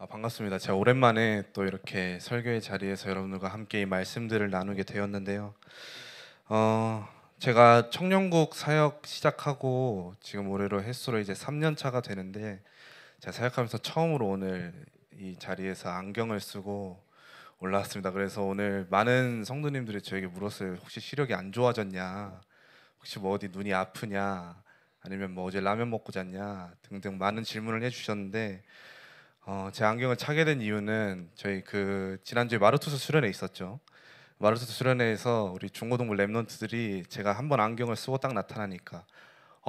반갑습니다. 제가 오랜만에 또 이렇게 설교의 자리에서 여러분들과 함께 이 말씀들을 나누게 되었는데요. 어, 제가 청년국 사역 시작하고 지금 올해로 햇수로 이제 3년 차가 되는데 제가 사역하면서 처음으로 오늘 이 자리에서 안경을 쓰고 올라왔습니다. 그래서 오늘 많은 성도님들이 저에게 물었어요. 혹시 시력이 안 좋아졌냐? 혹시 뭐 어디 눈이 아프냐? 아니면 뭐 어제 라면 먹고 잤냐? 등등 많은 질문을 해주셨는데 제 안경을 차게 된 이유는 저희 그 지난주에 마르투스 수련회 있었죠. 마르투스 수련회에서 우리 중고등부 랩런트들이 제가 한 번 안경을 쓰고 딱 나타나니까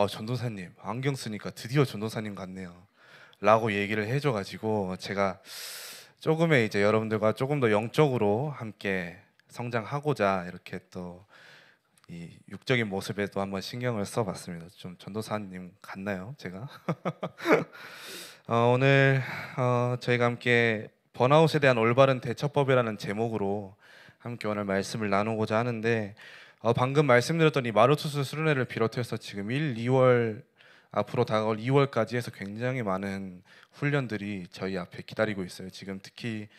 전도사님 안경 쓰니까 드디어 전도사님 같네요 라고 얘기를 해줘가지고 제가 조금의 이제 여러분들과 조금 더 영적으로 함께 성장하고자 이렇게 또 이 육적인 모습에도 한번 신경을 써봤습니다. 좀 전도사님 같나요 제가? 오늘 저희가 함께 번아웃에 대한 올바른 대처법이라는 제목으로 함께 오늘 말씀을 나누고자 하는데 방금 말씀드렸던 이 마루투스 수련회를 비롯해서 지금 1, 2월 앞으로 다가올 2월까지 해서 굉장히 많은 훈련들이 저희 앞에 기다리고 있어요. 지금 특히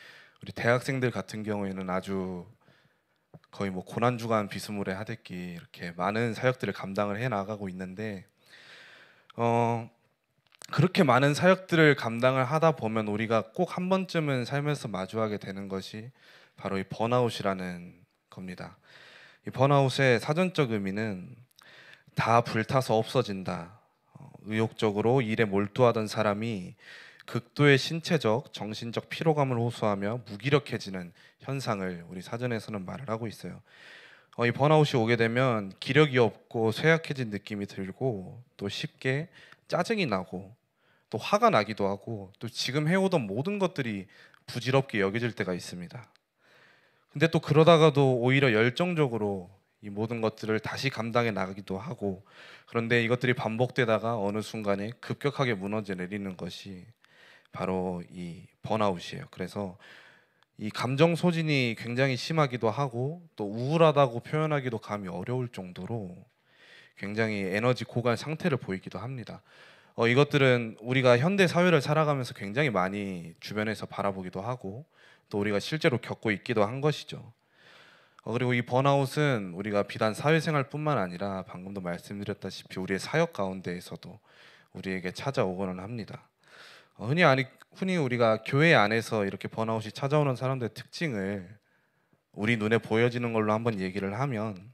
우리 대학생들 같은 경우에는 아주 거의 뭐 고난주간 비스무리 하듯이 이렇게 많은 사역들을 감당을 해 나가고 있는데 어, 그렇게 많은 사역들을 감당을 하다 보면 우리가 꼭 한 번쯤은 삶에서 마주하게 되는 것이 바로 이 번아웃이라는 겁니다. 이 번아웃의 사전적 의미는 다 불타서 없어진다. 의욕적으로 일에 몰두하던 사람이 극도의 신체적, 정신적 피로감을 호소하며 무기력해지는 현상을 우리 사전에서는 말을 하고 있어요. 이 번아웃이 오게 되면 기력이 없고 쇠약해진 느낌이 들고 또 쉽게 짜증이 나고 또 화가 나기도 하고 또 지금 해오던 모든 것들이 부질없게 여겨질 때가 있습니다. 근데 또 그러다가도 오히려 열정적으로 이 모든 것들을 다시 감당해 나가기도 하고 그런데 이것들이 반복되다가 어느 순간에 급격하게 무너져 내리는 것이 바로 이 번아웃이에요. 그래서 이 감정 소진이 굉장히 심하기도 하고 또 우울하다고 표현하기도 감히 어려울 정도로 굉장히 에너지 고갈 상태를 보이기도 합니다. 이것들은 우리가 현대 사회를 살아가면서 굉장히 많이 주변에서 바라보기도 하고 또 우리가 실제로 겪고 있기도 한 것이죠. 그리고 이 번아웃은 우리가 비단 사회생활뿐만 아니라 방금도 말씀드렸다시피 우리의 사역 가운데에서도 우리에게 찾아오고는 합니다. 흔히 우리가 교회 안에서 이렇게 번아웃이 찾아오는 사람들의 특징을 우리 눈에 보여지는 걸로 한번 얘기를 하면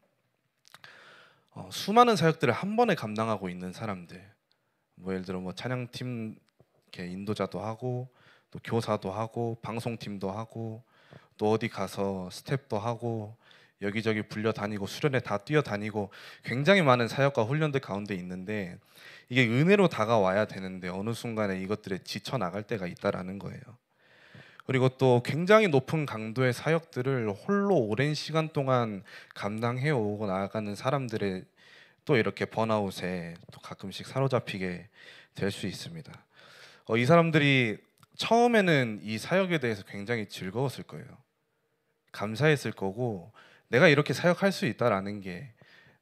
수많은 사역들을 한 번에 감당하고 있는 사람들, 뭐 예를 들어 뭐 찬양팀 이렇게 인도자도 하고 또 교사도 하고 방송팀도 하고 또 어디 가서 스텝도 하고 여기저기 불려 다니고 수련회 다 뛰어 다니고 굉장히 많은 사역과 훈련들 가운데 있는데 이게 은혜로 다가와야 되는데 어느 순간에 이것들에 지쳐 나갈 때가 있다라는 거예요. 그리고 또 굉장히 높은 강도의 사역들을 홀로 오랜 시간 동안 감당해 오고 나가는 사람들의 또 이렇게 번아웃에 또 가끔씩 사로잡히게 될 수 있습니다. 이 사람들이 처음에는 이 사역에 대해서 굉장히 즐거웠을 거예요. 감사했을 거고 내가 이렇게 사역할 수 있다라는 게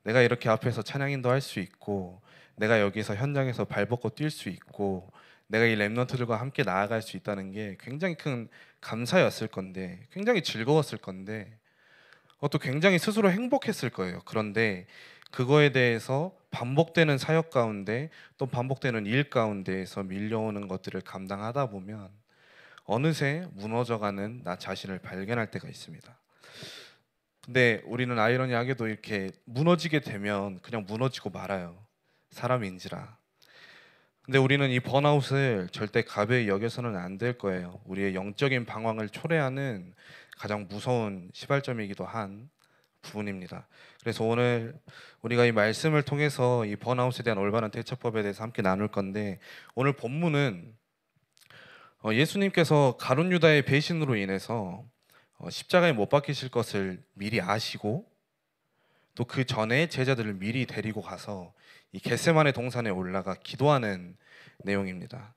내가 이렇게 앞에서 찬양인도 할 수 있고 내가 여기서 현장에서 발벗고 뛸 수 있고 내가 이 랩런트들과 함께 나아갈 수 있다는 게 굉장히 큰 감사였을 건데 굉장히 즐거웠을 건데 또 굉장히 스스로 행복했을 거예요. 그런데 그거에 대해서 반복되는 사역 가운데 또 반복되는 일 가운데에서 밀려오는 것들을 감당하다 보면 어느새 무너져가는 나 자신을 발견할 때가 있습니다. 근데 우리는 아이러니하게도 이렇게 무너지게 되면 그냥 무너지고 말아요. 사람인지라. 근데 우리는 이 번아웃을 절대 가벼이 여겨서는 안 될 거예요. 우리의 영적인 방황을 초래하는 가장 무서운 시발점이기도 한 부분입니다. 그래서 오늘 우리가 이 말씀을 통해서 이 번아웃에 대한 올바른 대처법에 대해서 함께 나눌 건데 오늘 본문은 예수님께서 가룟 유다의 배신으로 인해서 십자가에 못 박히실 것을 미리 아시고 또 그 전에 제자들을 미리 데리고 가서 이 겟세마네 동산에 올라가 기도하는 내용입니다.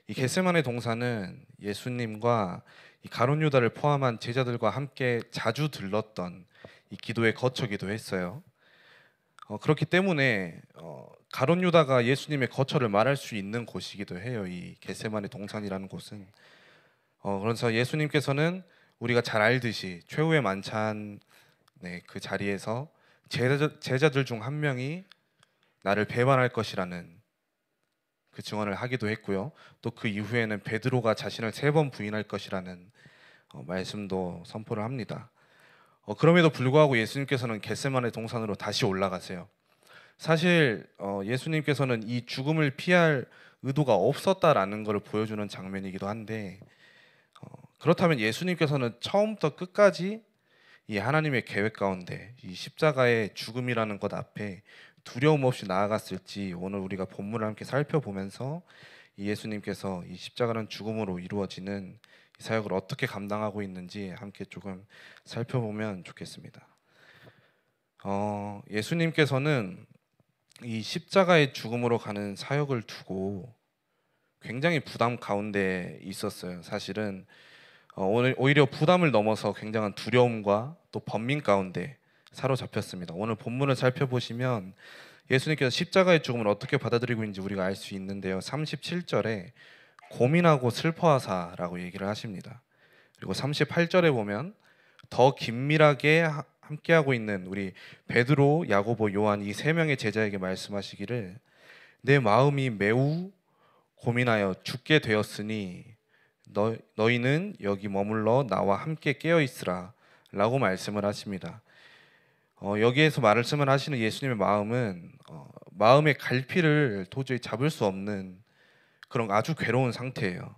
이 겟세마네 동산은 예수님과 이 가룟 유다를 포함한 제자들과 함께 자주 들렀던 이 기도의 거처기도 했어요. 그렇기 때문에 가룟 유다가 예수님의 거처를 말할 수 있는 곳이기도 해요. 이 겟세마네 동산이라는 곳은. 그래서 예수님께서는 우리가 잘 알듯이 최후의 만찬 그 자리에서 제자들 중 한 명이 나를 배반할 것이라는 그 증언을 하기도 했고요. 또 그 이후에는 베드로가 자신을 3번 부인할 것이라는 말씀도 선포를 합니다. 그럼에도 불구하고 예수님께서는 겟세마네 동산으로 다시 올라가세요. 사실 예수님께서는 이 죽음을 피할 의도가 없었다라는 것을 보여주는 장면이기도 한데, 그렇다면 예수님께서는 처음부터 끝까지 이 하나님의 계획 가운데 이 십자가의 죽음이라는 것 앞에 두려움 없이 나아갔을지, 오늘 우리가 본문을 함께 살펴보면서 이 예수님께서 이 십자가는 죽음으로 이루어지는 이 사역을 어떻게 감당하고 있는지 함께 조금 살펴보면 좋겠습니다. 예수님께서는 이 십자가의 죽음으로 가는 사역을 두고 굉장히 부담 가운데 있었어요. 사실은 오히려 부담을 넘어서 굉장한 두려움과 또 번민 가운데 사로잡혔습니다. 오늘 본문을 살펴보시면 예수님께서 십자가의 죽음을 어떻게 받아들이고 있는지 우리가 알 수 있는데요. 37절에 고민하고 슬퍼하사라고 얘기를 하십니다. 그리고 38절에 보면 더 긴밀하게 함께하고 있는 우리 베드로, 야고보, 요한 이 3명의 제자에게 말씀하시기를 내 마음이 매우 고민하여 죽게 되었으니 너희는 여기 머물러 나와 함께 깨어 있으라 라고 말씀을 하십니다. 여기에서 말씀을 하시는 예수님의 마음은 마음의 갈피를 도저히 잡을 수 없는 그런 아주 괴로운 상태예요.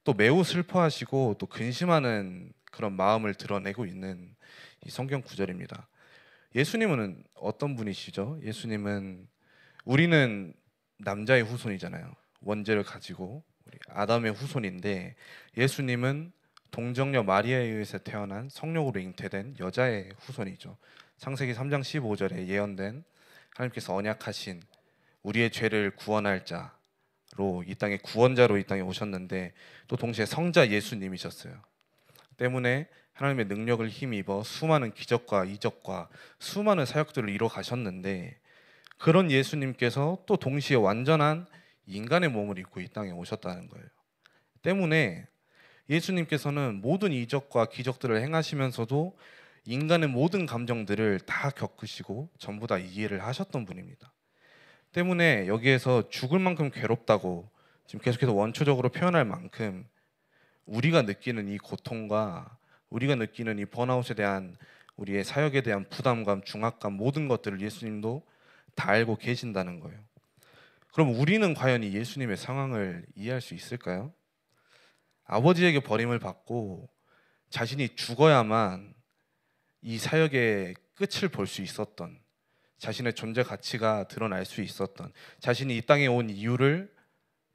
또 매우 슬퍼하시고 또 근심하는 그런 마음을 드러내고 있는 이 성경 구절입니다. 예수님은 어떤 분이시죠? 예수님은, 우리는 남자의 후손이잖아요. 원죄를 가지고 우리 아담의 후손인데, 예수님은 동정녀 마리아에 의해서 태어난 성령으로 잉태된 여자의 후손이죠. 창세기 3장 15절에 예언된 하나님께서 언약하신 우리의 죄를 구원할 자로 이 땅에 구원자로 이 땅에 오셨는데, 또 동시에 성자 예수님이셨어요. 때문에 하나님의 능력을 힘입어 수많은 기적과 이적과 수많은 사역들을 이뤄 가셨는데, 그런 예수님께서 또 동시에 완전한 인간의 몸을 입고 이 땅에 오셨다는 거예요. 때문에 예수님께서는 모든 이적과 기적들을 행하시면서도 인간의 모든 감정들을 다 겪으시고 전부 다 이해를 하셨던 분입니다. 때문에 여기에서 죽을 만큼 괴롭다고 지금 계속해서 원초적으로 표현할 만큼 우리가 느끼는 이 고통과 우리가 느끼는 이 번아웃에 대한 우리의 사역에 대한 부담감, 중압감, 모든 것들을 예수님도 다 알고 계신다는 거예요. 그럼 우리는 과연 이 예수님의 상황을 이해할 수 있을까요? 아버지에게 버림을 받고 자신이 죽어야만 이 사역의 끝을 볼 수 있었던, 자신의 존재 가치가 드러날 수 있었던, 자신이 이 땅에 온 이유를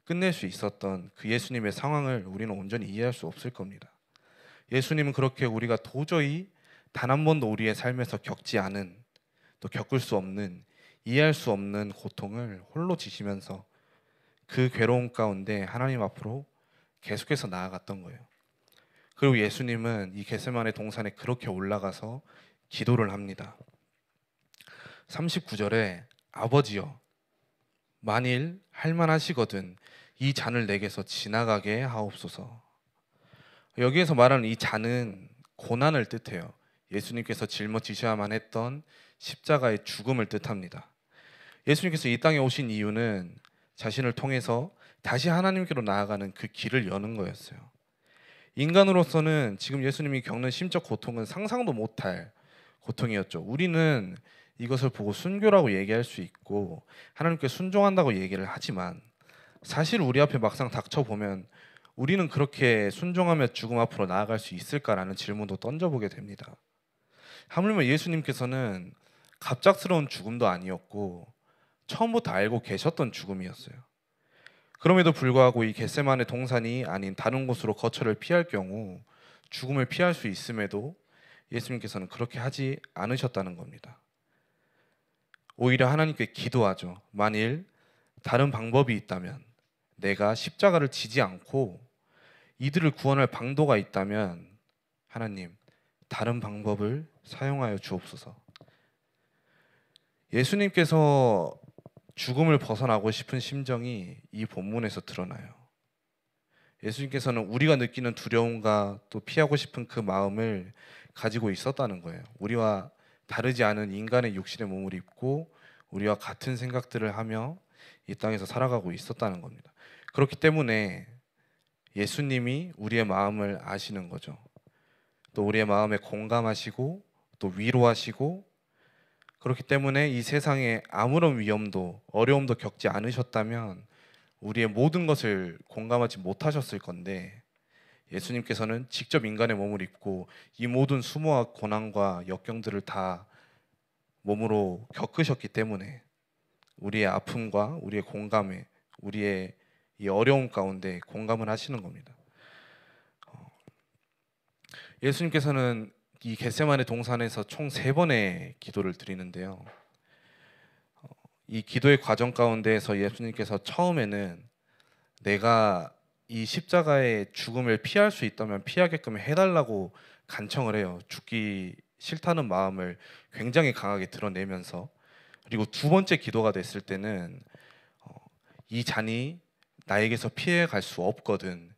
끝낼 수 있었던 그 예수님의 상황을 우리는 온전히 이해할 수 없을 겁니다. 예수님은 그렇게 우리가 도저히 단 한 번도 우리의 삶에서 겪지 않은, 또 겪을 수 없는, 이해할 수 없는 고통을 홀로 지시면서 그 괴로움 가운데 하나님 앞으로 계속해서 나아갔던 거예요. 그리고 예수님은 이 겟세마네 동산에 그렇게 올라가서 기도를 합니다. 39절에 아버지여, 만일 할만하시거든 이 잔을 내게서 지나가게 하옵소서. 여기에서 말하는 이 잔은 고난을 뜻해요. 예수님께서 짊어지셔야만 했던 십자가의 죽음을 뜻합니다. 예수님께서 이 땅에 오신 이유는 자신을 통해서 다시 하나님께로 나아가는 그 길을 여는 거였어요. 인간으로서는 지금 예수님이 겪는 심적 고통은 상상도 못할 고통이었죠. 우리는 이것을 보고 순교라고 얘기할 수 있고 하나님께 순종한다고 얘기를 하지만, 사실 우리 앞에 막상 닥쳐보면 우리는 그렇게 순종하며 죽음 앞으로 나아갈 수 있을까라는 질문도 던져보게 됩니다. 하물며 예수님께서는 갑작스러운 죽음도 아니었고 처음부터 알고 계셨던 죽음이었어요. 그럼에도 불구하고 이 겟세마네 동산이 아닌 다른 곳으로 거처를 피할 경우 죽음을 피할 수 있음에도 예수님께서는 그렇게 하지 않으셨다는 겁니다. 오히려 하나님께 기도하죠. 만일 다른 방법이 있다면, 내가 십자가를 지지 않고 이들을 구원할 방도가 있다면 하나님, 다른 방법을 사용하여 주옵소서. 예수님께서 죽음을 벗어나고 싶은 심정이 이 본문에서 드러나요. 예수님께서는 우리가 느끼는 두려움과 또 피하고 싶은 그 마음을 가지고 있었다는 거예요. 우리와 다르지 않은 인간의 육신의 몸을 입고 우리와 같은 생각들을 하며 이 땅에서 살아가고 있었다는 겁니다. 그렇기 때문에 예수님이 우리의 마음을 아시는 거죠. 또 우리의 마음에 공감하시고 또 위로하시고, 그렇기 때문에 이 세상에 아무런 위험도 어려움도 겪지 않으셨다면 우리의 모든 것을 공감하지 못하셨을 건데, 예수님께서는 직접 인간의 몸을 입고 이 모든 수모와 고난과 역경들을 다 몸으로 겪으셨기 때문에 우리의 아픔과 우리의 공감에, 우리의 이 어려움 가운데 공감을 하시는 겁니다. 예수님께서는 이 겟세마네 동산에서 총 3번의 기도를 드리는데요. 이 기도의 과정 가운데에서 예수님께서 처음에는 내가 이 십자가의 죽음을 피할 수 있다면 피하게끔 해달라고 간청을 해요. 죽기 싫다는 마음을 굉장히 강하게 드러내면서. 그리고 2번째 기도가 됐을 때는 이 잔이 나에게서 피해 갈 수 없거든,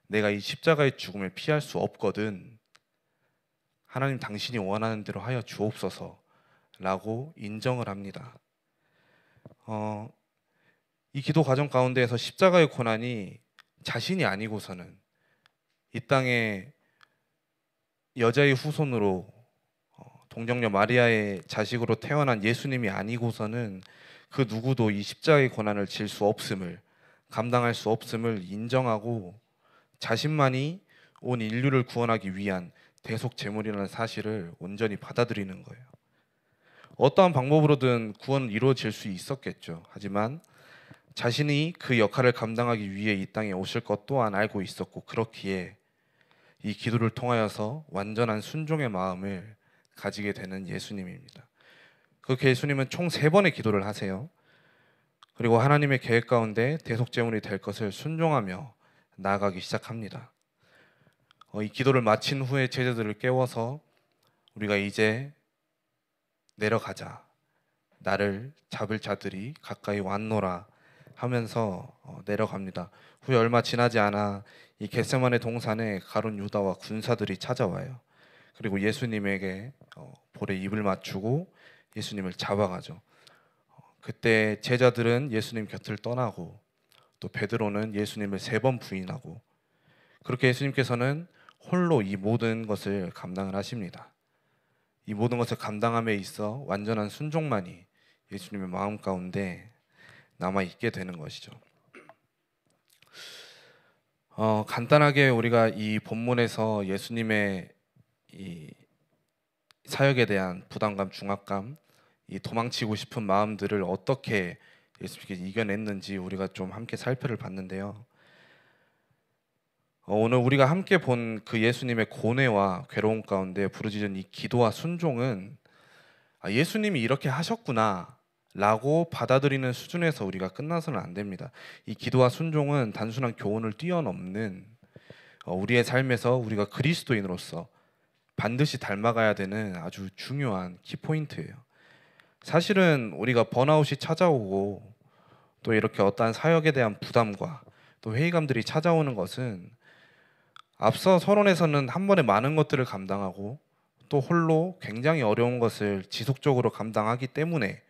내가 이 십자가의 죽음을 피할 수 없거든, 하나님 당신이 원하는 대로 하여 주옵소서 라고 인정을 합니다. 이 기도 과정 가운데에서 십자가의 고난이 자신이 아니고서는, 이 땅에 여자의 후손으로 동정녀 마리아의 자식으로 태어난 예수님이 아니고서는 그 누구도 이 십자가의 고난을 질 수 없음을, 감당할 수 없음을 인정하고 자신만이 온 인류를 구원하기 위한 대속 제물이라는 사실을 온전히 받아들이는 거예요. 어떠한 방법으로든 구원은 이루어질 수 있었겠죠. 하지만 자신이 그 역할을 감당하기 위해 이 땅에 오실 것 또한 알고 있었고, 그렇기에 이 기도를 통하여서 완전한 순종의 마음을 가지게 되는 예수님입니다. 그 예수님은 총 3번의 기도를 하세요. 그리고 하나님의 계획 가운데 대속제물이 될 것을 순종하며 나아가기 시작합니다. 이 기도를 마친 후에 제자들을 깨워서 우리가 이제 내려가자, 나를 잡을 자들이 가까이 왔노라 하면서 내려갑니다. 후에 얼마 지나지 않아 이 겟세마네 동산에 가룟 유다와 군사들이 찾아와요. 그리고 예수님에게 볼에 입을 맞추고 예수님을 잡아가죠. 그때 제자들은 예수님 곁을 떠나고 또 베드로는 예수님을 3번 부인하고, 그렇게 예수님께서는 홀로 이 모든 것을 감당을 하십니다. 이 모든 것을 감당함에 있어 완전한 순종만이 예수님의 마음 가운데 남아 있게 되는 것이죠. 간단하게 우리가 이 본문에서 예수님의 이 사역에 대한 부담감, 중압감, 이 도망치고 싶은 마음들을 어떻게 예수님께서 이겨냈는지 우리가 좀 함께 살펴를 봤는데요. 오늘 우리가 함께 본 그 예수님의 고뇌와 괴로움 가운데 부르짖은 이 기도와 순종은 예수님이 이렇게 하셨구나 라고 받아들이는 수준에서 우리가 끝나서는 안 됩니다. 이 기도와 순종은 단순한 교훈을 뛰어넘는 우리의 삶에서 우리가 그리스도인으로서 반드시 닮아가야 되는 아주 중요한 키포인트예요. 사실은 우리가 번아웃이 찾아오고 또 이렇게 어떠한 사역에 대한 부담과 또 회의감들이 찾아오는 것은 앞서 서론에서는 한 번에 많은 것들을 감당하고 또 홀로 굉장히 어려운 것을 지속적으로 감당하기 때문에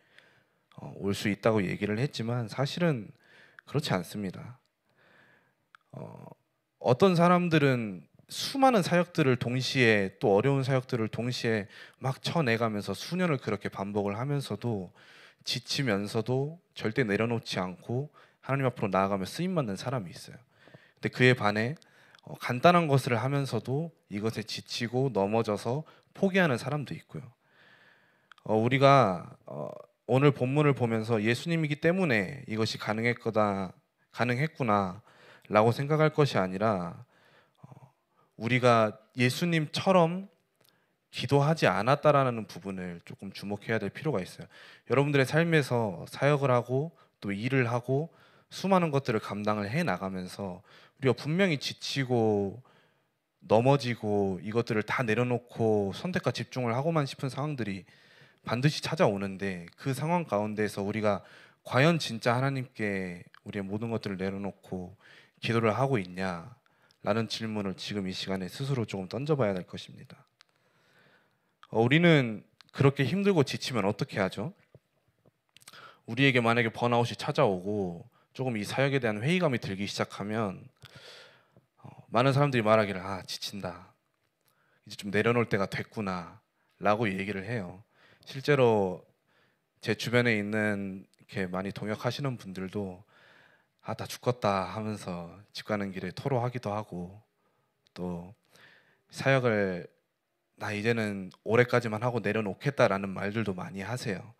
올 수 있다고 얘기를 했지만 사실은 그렇지 않습니다. 어떤 사람들은 수많은 사역들을 동시에, 또 어려운 사역들을 동시에 막 쳐내가면서 수년을 그렇게 반복을 하면서도 지치면서도 절대 내려놓지 않고 하나님 앞으로 나아가며 쓰임받는 사람이 있어요. 근데 그에 반해 간단한 것을 하면서도 이것에 지치고 넘어져서 포기하는 사람도 있고요. 우리가 오늘 본문을 보면서 예수님이기 때문에 이것이 가능했구나 라고 생각할 것이 아니라 우리가 예수님처럼 기도하지 않았다라는 부분을 조금 주목해야 될 필요가 있어요. 여러분들의 삶에서 사역을 하고 또 일을 하고 수많은 것들을 감당을 해 나가면서 우리가 분명히 지치고 넘어지고 이것들을 다 내려놓고 선택과 집중을 하고만 싶은 상황들이 반드시 찾아오는데, 그 상황 가운데서 우리가 과연 진짜 하나님께 우리의 모든 것들을 내려놓고 기도를 하고 있냐, 라는 질문을 지금 이 시간에 스스로 조금 던져봐야 될 것입니다. 우리는 그렇게 힘들고 지치면 어떻게 하죠? 우리에게 만약에 번아웃이 찾아오고 조금 이 사역에 대한 회의감이 들기 시작하면 많은 사람들이 말하기를 지친다, 이제 좀 내려놓을 때가 됐구나 라고 얘기를 해요. 실제로 제 주변에 있는 이렇게 많이 동역하시는 분들도 다 죽겠다 하면서 집 가는 길에 토로하기도 하고, 또 사역을 나 이제는 올해까지만 하고 내려놓겠다라는 말들도 많이 하세요.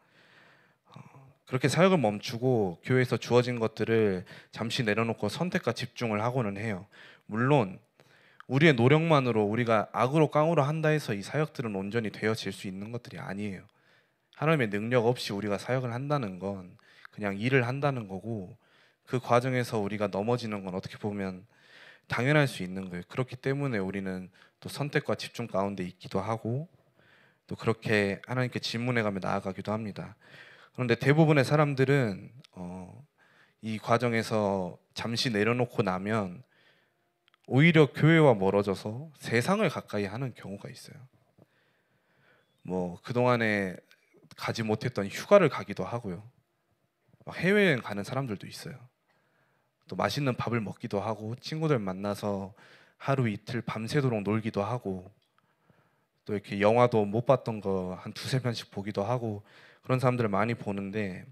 그렇게 사역을 멈추고 교회에서 주어진 것들을 잠시 내려놓고 선택과 집중을 하고는 해요. 물론 우리의 노력만으로 우리가 악으로 깡으로 한다 해서 이 사역들은 온전히 되어질 수 있는 것들이 아니에요. 하나님의 능력 없이 우리가 사역을 한다는 건 그냥 일을 한다는 거고, 그 과정에서 우리가 넘어지는 건 어떻게 보면 당연할 수 있는 거예요. 그렇기 때문에 우리는 또 선택과 집중 가운데 있기도 하고, 또 그렇게 하나님께 질문해가며 나아가기도 합니다. 그런데 대부분의 사람들은 이 과정에서 잠시 내려놓고 나면 오히려 교회와 멀어져서 세상을 가까이 하는 경우가 있어요. 뭐 그동안에 가지 못했던 휴가를 가기도 하고요. 해외여행 가는 사람들도 있어요. 또 맛있는 밥을 먹기도 하고, 친구들 만나서 하루 이틀 밤새도록 놀기도 하고, 또 이렇게 영화도 못 봤던 거 한 두세 편씩 보기도 하고, 그런 사람들을 많이 보는데,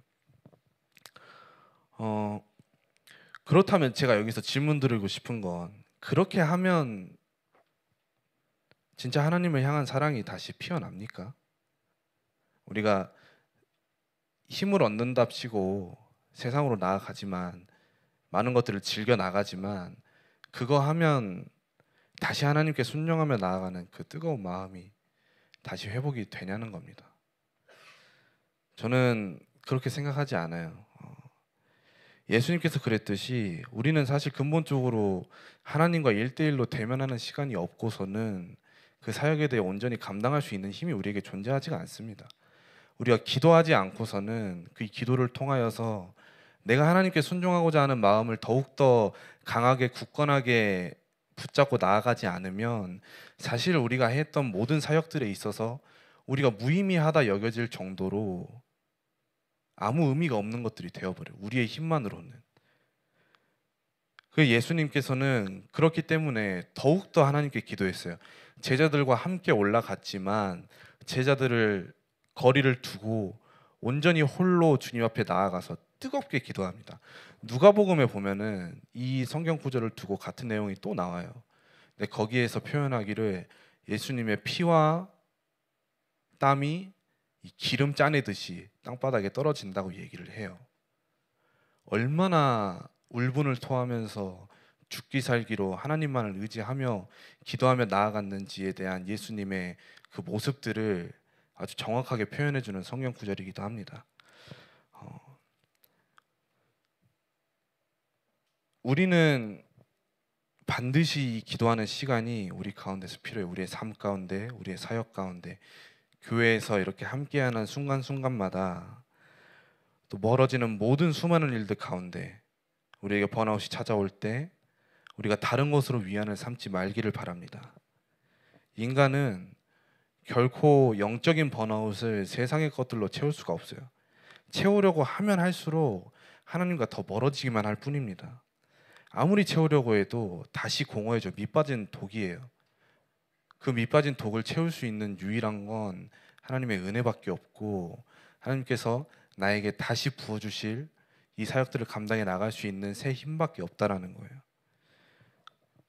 그렇다면 제가 여기서 질문 드리고 싶은 건, 그렇게 하면 진짜 하나님을 향한 사랑이 다시 피어납니까? 우리가 힘을 얻는답시고 세상으로 나아가지만, 많은 것들을 즐겨 나가지만, 그거 하면 다시 하나님께 순종하며 나아가는 그 뜨거운 마음이 다시 회복이 되냐는 겁니다. 저는 그렇게 생각하지 않아요. 예수님께서 그랬듯이 우리는 사실 근본적으로 하나님과 1대1로 대면하는 시간이 없고서는 그 사역에 대해 온전히 감당할 수 있는 힘이 우리에게 존재하지가 않습니다. 우리가 기도하지 않고서는 그 기도를 통하여서 내가 하나님께 순종하고자 하는 마음을 더욱더 강하게 굳건하게 붙잡고 나아가지 않으면, 사실 우리가 했던 모든 사역들에 있어서 우리가 무의미하다 여겨질 정도로 아무 의미가 없는 것들이 되어버려요. 우리의 힘만으로는. 그 예수님께서는 그렇기 때문에 더욱더 하나님께 기도했어요. 제자들과 함께 올라갔지만 제자들을 거리를 두고 온전히 홀로 주님 앞에 나아가서 뜨겁게 기도합니다. 누가복음에 보면은 이 성경 구절을 두고 같은 내용이 또 나와요. 근데 거기에서 표현하기를 예수님의 피와 땀이 이 기름 짜내듯이 땅바닥에 떨어진다고 얘기를 해요. 얼마나 울분을 토하면서 죽기 살기로 하나님만을 의지하며 기도하며 나아갔는지에 대한 예수님의 그 모습들을 아주 정확하게 표현해주는 성경 구절이기도 합니다. 우리는 반드시 기도하는 시간이 우리 가운데서 필요해요. 우리의 삶 가운데, 우리의 사역 가운데, 교회에서 이렇게 함께하는 순간순간마다, 또 멀어지는 모든 수많은 일들 가운데 우리에게 번아웃이 찾아올 때 우리가 다른 것으로 위안을 삼지 말기를 바랍니다. 인간은 결코 영적인 번아웃을 세상의 것들로 채울 수가 없어요. 채우려고 하면 할수록 하나님과 더 멀어지기만 할 뿐입니다. 아무리 채우려고 해도 다시 공허해져 밑빠진 독이에요. 그 밑빠진 독을 채울 수 있는 유일한 건 하나님의 은혜밖에 없고, 하나님께서 나에게 다시 부어주실 이 사역들을 감당해 나갈 수 있는 새 힘밖에 없다라는 거예요.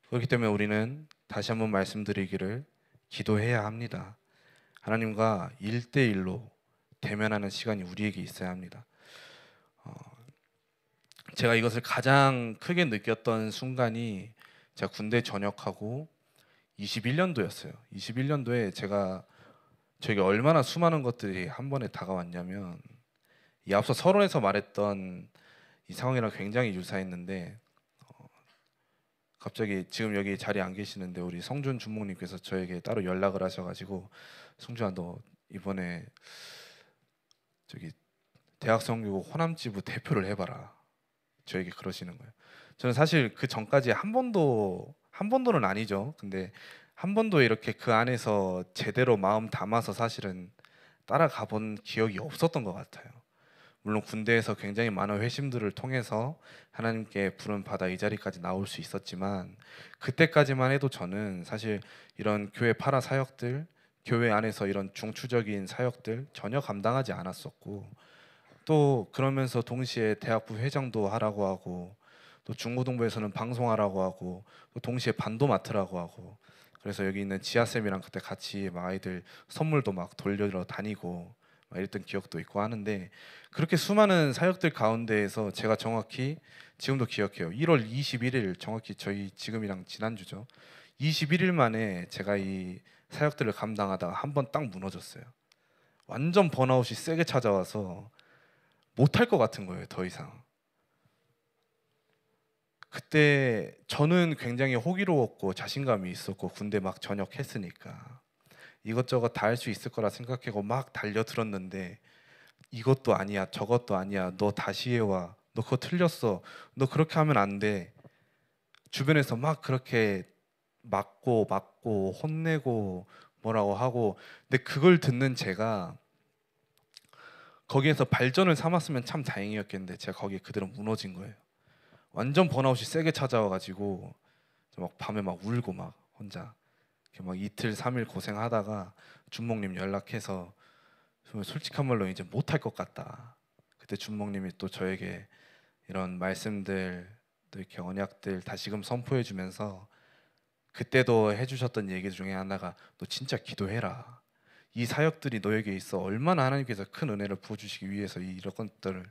그렇기 때문에 우리는 다시 한번 말씀드리기를 기도해야 합니다. 하나님과 1대1로 대면하는 시간이 우리에게 있어야 합니다. 제가 이것을 가장 크게 느꼈던 순간이 제가 군대 전역하고 21년도였어요. 21년도에 저에게 얼마나 수많은 것들이 한 번에 다가왔냐면, 이 앞서 서론에서 말했던 이 상황이랑 굉장히 유사했는데, 갑자기 지금 여기 자리에 안 계시는데 우리 성준 주목님께서 저에게 따로 연락을 하셔가지고, 성준아 너 이번에 저기 대학성교국 호남지부 대표를 해봐라, 저에게 그러시는 거예요. 저는 사실 그 전까지 한 번도 한 번도는 아니죠. 근데 한 번도 이렇게 그 안에서 제대로 마음 담아서 사실은 따라가 본 기억이 없었던 것 같아요. 물론 군대에서 굉장히 많은 회심들을 통해서 하나님께 부름 받아 이 자리까지 나올 수 있었지만, 그때까지만 해도 저는 사실 이런 교회 파라 사역들, 교회 안에서 이런 중추적인 사역들 전혀 감당하지 않았었고, 또 그러면서 동시에 대학부 회장도 하라고 하고, 또 중고등부에서는 방송하라고 하고, 또 동시에 반도 맡으라고 하고, 그래서 여기 있는 지아쌤이랑 그때 같이 막 아이들 선물도 막 돌려 다니고 막 이랬던 기억도 있고 하는데, 그렇게 수많은 사역들 가운데에서 제가 정확히 지금도 기억해요. 1월 21일, 정확히 저희 지금이랑 지난주죠. 21일 만에 제가 이 사역들을 감당하다가 한 번 딱 무너졌어요. 완전 번아웃이 세게 찾아와서 못할 것 같은 거예요, 더 이상. 그때 저는 굉장히 호기로웠고 자신감이 있었고, 군대 막 전역했으니까 이것저것 다 할 수 있을 거라 생각하고 막 달려들었는데, 이것도 아니야, 저것도 아니야, 너 다시 해와, 너 그거 틀렸어, 너 그렇게 하면 안 돼, 주변에서 막 그렇게 맞고 혼내고 뭐라고 하고. 근데 그걸 듣는 제가 거기에서 발전을 삼았으면 참 다행이었겠는데, 제가 거기에 그대로 무너진 거예요. 완전 번아웃이 세게 찾아와가지고 막 밤에 막 울고 막 혼자 이렇게 막 이틀 삼일 고생하다가 준목님 연락해서 솔직한 말로 이제 못할 것 같다. 그때 준목님이 또 저에게 이런 말씀들, 또 이렇게 언약들 다시금 선포해 주면서, 그때도 해주셨던 얘기 중에 하나가 너 진짜 기도해라. 이 사역들이 너에게 있어 얼마나 하나님께서 큰 은혜를 부어주시기 위해서 이런 것들을,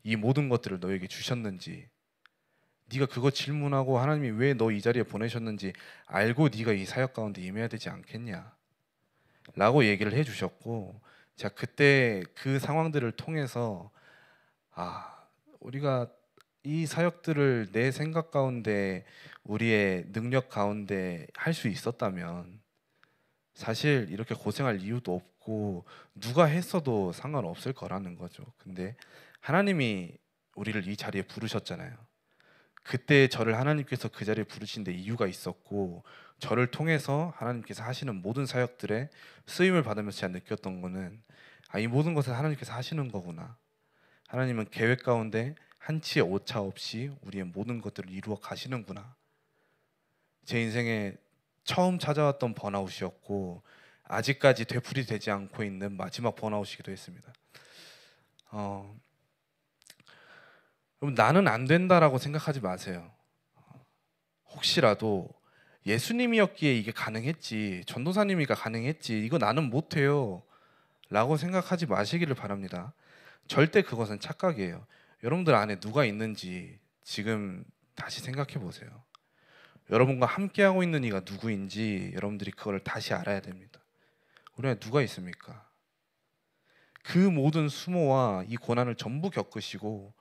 이 모든 것들을 너에게 주셨는지, 네가 그거 질문하고 하나님이 왜 너 이 자리에 보내셨는지 알고 네가 이 사역 가운데 임해야 되지 않겠냐 라고 얘기를 해주셨고, 제가 그때 그 상황들을 통해서 우리가 이 사역들을 내 생각 가운데, 우리의 능력 가운데 할 수 있었다면 사실 이렇게 고생할 이유도 없고 누가 했어도 상관없을 거라는 거죠. 근데 하나님이 우리를 이 자리에 부르셨잖아요. 그때 저를 하나님께서 그 자리에 부르신 데 이유가 있었고, 저를 통해서 하나님께서 하시는 모든 사역들에 쓰임을 받으면서 제가 느꼈던 거는, 이 모든 것을 하나님께서 하시는 거구나. 하나님은 계획 가운데 한치의 오차 없이 우리의 모든 것들을 이루어 가시는구나. 제 인생에 처음 찾아왔던 번아웃이었고, 아직까지 되풀이되지 않고 있는 마지막 번아웃이기도 했습니다. 여러분, 나는 안 된다라고 생각하지 마세요. 혹시라도 예수님이었기에 이게 가능했지, 전도사님이가 가능했지, 이거 나는 못해요 라고 생각하지 마시기를 바랍니다. 절대 그것은 착각이에요. 여러분들 안에 누가 있는지 지금 다시 생각해 보세요. 여러분과 함께하고 있는 이가 누구인지 여러분들이 그걸 다시 알아야 됩니다. 우리 안에 누가 있습니까? 그 모든 수모와 이 고난을 전부 겪으시고,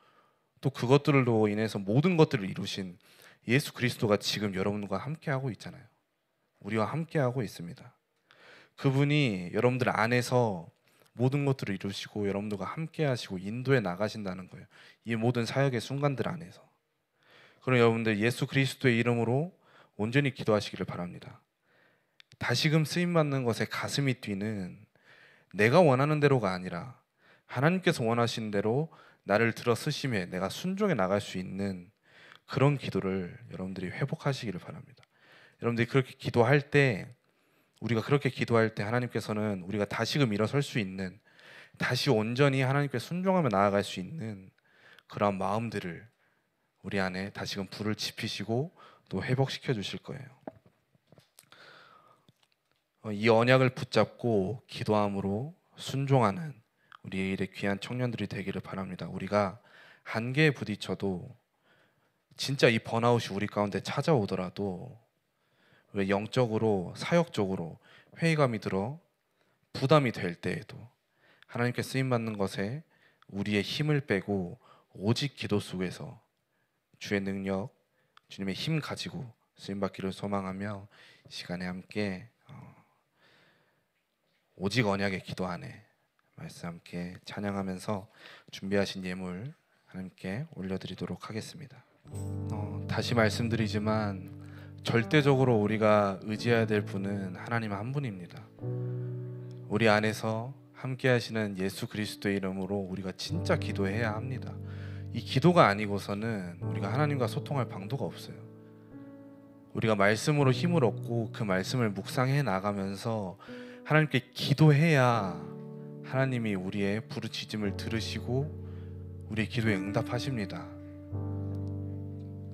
또 그것들로 인해서 모든 것들을 이루신 예수 그리스도가 지금 여러분과 함께하고 있잖아요. 우리와 함께하고 있습니다. 그분이 여러분들 안에서 모든 것들을 이루시고 여러분들과 함께하시고 인도해 나가신다는 거예요. 이 모든 사역의 순간들 안에서. 그럼 여러분들 예수 그리스도의 이름으로 온전히 기도하시기를 바랍니다. 다시금 쓰임받는 것에 가슴이 뛰는, 내가 원하는 대로가 아니라 하나님께서 원하신 대로 나를 들어 쓰심에 내가 순종해 나갈 수 있는 그런 기도를 여러분들이 회복하시기를 바랍니다. 여러분들이 그렇게 기도할 때, 우리가 그렇게 기도할 때 하나님께서는 우리가 다시금 일어설 수 있는, 다시 온전히 하나님께 순종하며 나아갈 수 있는 그러한 마음들을 우리 안에 다시금 불을 지피시고 또 회복시켜 주실 거예요. 이 언약을 붙잡고 기도함으로 순종하는 우리의 일의 귀한 청년들이 되기를 바랍니다. 우리가 한계에 부딪혀도, 진짜 이 번아웃이 우리 가운데 찾아오더라도, 왜 영적으로 사역적으로 회의감이 들어 부담이 될 때에도 하나님께 쓰임받는 것에 우리의 힘을 빼고 오직 기도 속에서 주의 능력, 주님의 힘 가지고 쓰임받기를 소망하며 시간에 함께 오직 언약의 기도 안에 말씀 함께 찬양하면서 준비하신 예물 하나님께 올려드리도록 하겠습니다. 다시 말씀드리지만 절대적으로 우리가 의지해야 될 분은 하나님 한 분입니다. 우리 안에서 함께 하시는 예수 그리스도의 이름으로 우리가 진짜 기도해야 합니다. 이 기도가 아니고서는 우리가 하나님과 소통할 방도가 없어요. 우리가 말씀으로 힘을 얻고 그 말씀을 묵상해 나가면서 하나님께 기도해야 하나님이 우리의 부르짖음을 들으시고 우리의 기도에 응답하십니다.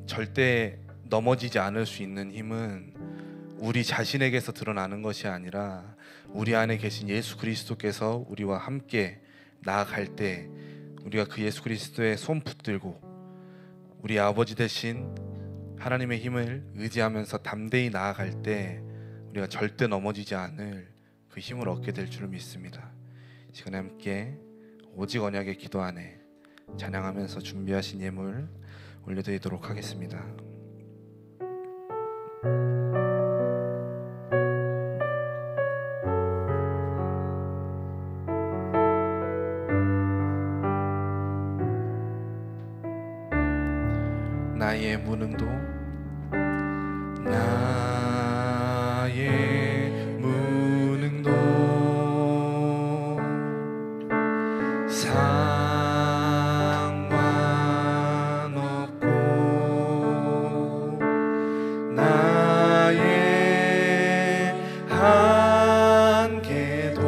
절대 넘어지지 않을 수 있는 힘은 우리 자신에게서 드러나는 것이 아니라 우리 안에 계신 예수 그리스도께서 우리와 함께 나아갈 때 우리가 그 예수 그리스도의 손 붙들고 우리 아버지 되신 하나님의 힘을 의지하면서 담대히 나아갈 때 우리가 절대 넘어지지 않을 그 힘을 얻게 될 줄 믿습니다. 이 시간에 함께 오직 언약의 기도 안에 찬양하면서 준비하신 예물 올려드리도록 하겠습니다. 나의 무능도 나의 무능도 상관없고 나의 한계도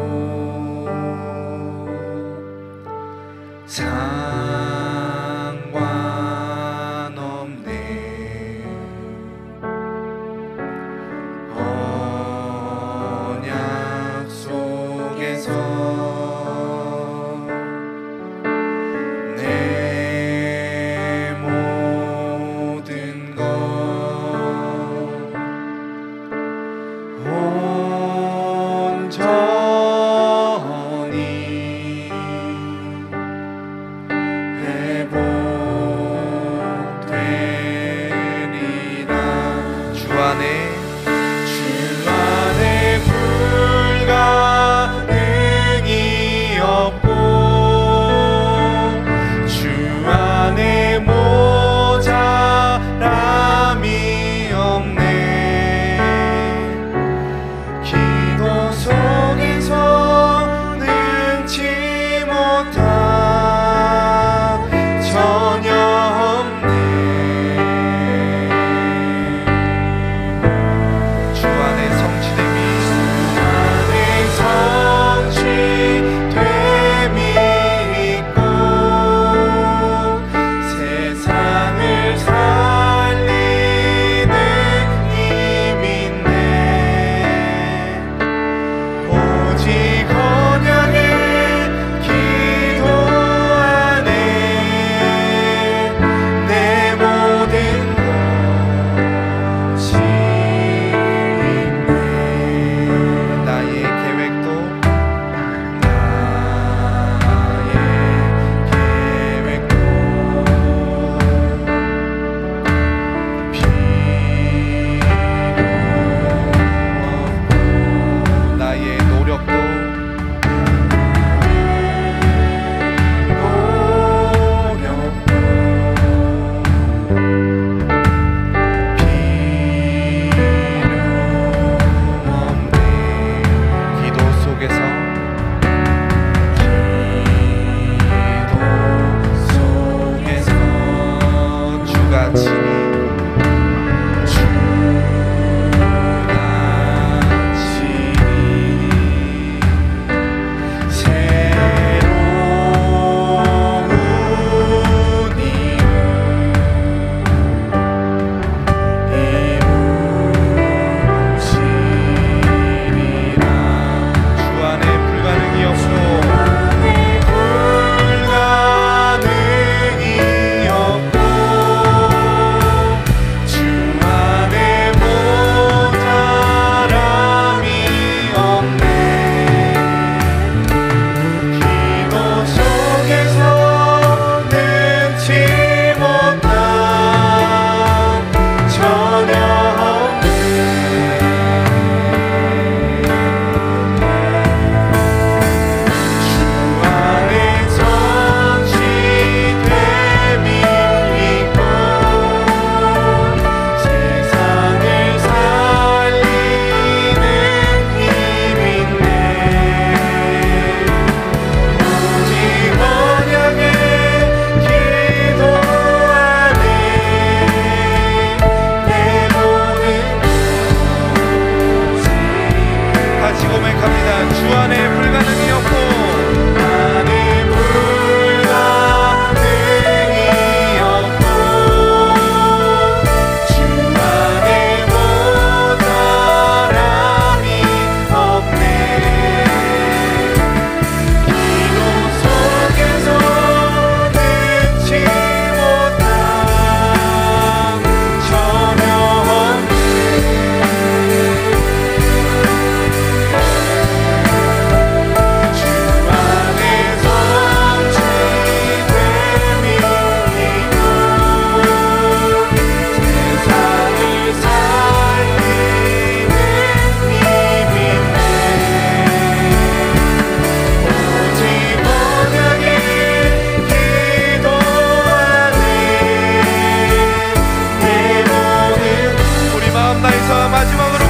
언약 속에서 내 모든 것 온전히 회복되리라. 주 안에 불가능이 없고 주 안에 모자람이 없네. 기도 속에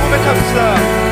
고백합시다.